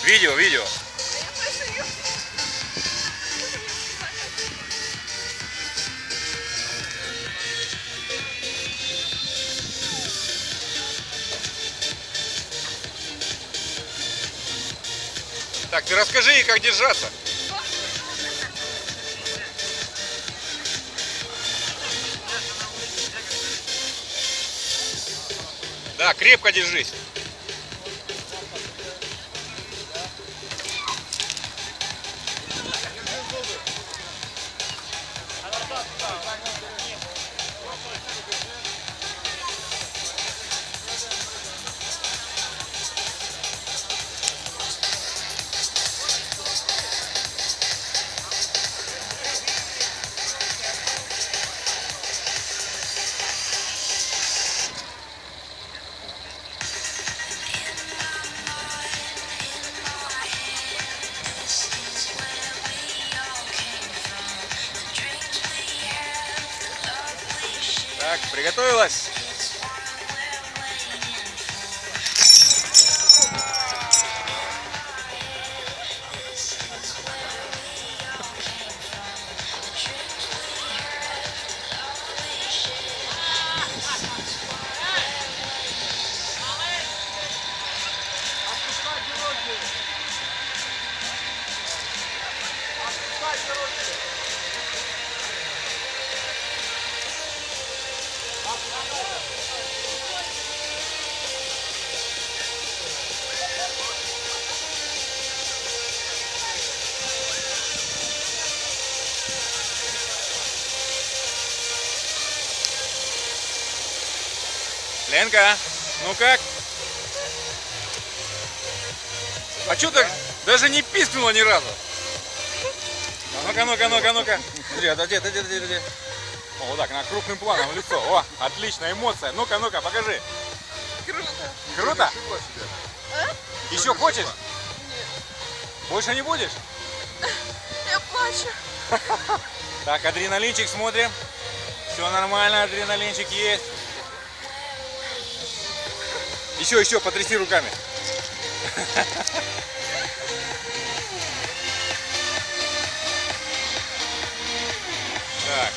Видео, видео. Так, ты расскажи ей, как держаться. Да, крепко держись. Так, приготовилась. Ленка, ну как? А что так даже не пискнула ни разу? Ну-ка, ну-ка, ну-ка, ну-ка. Подожди. О, вот так, на крупным планом в лицо. О, отличная эмоция. Ну-ка, ну-ка, покажи. Круто. Круто? А? Еще хочешь? Нет. Больше не будешь? Я плачу. Так, адреналинчик смотрим. Все нормально, адреналинчик есть. Еще, потряси руками.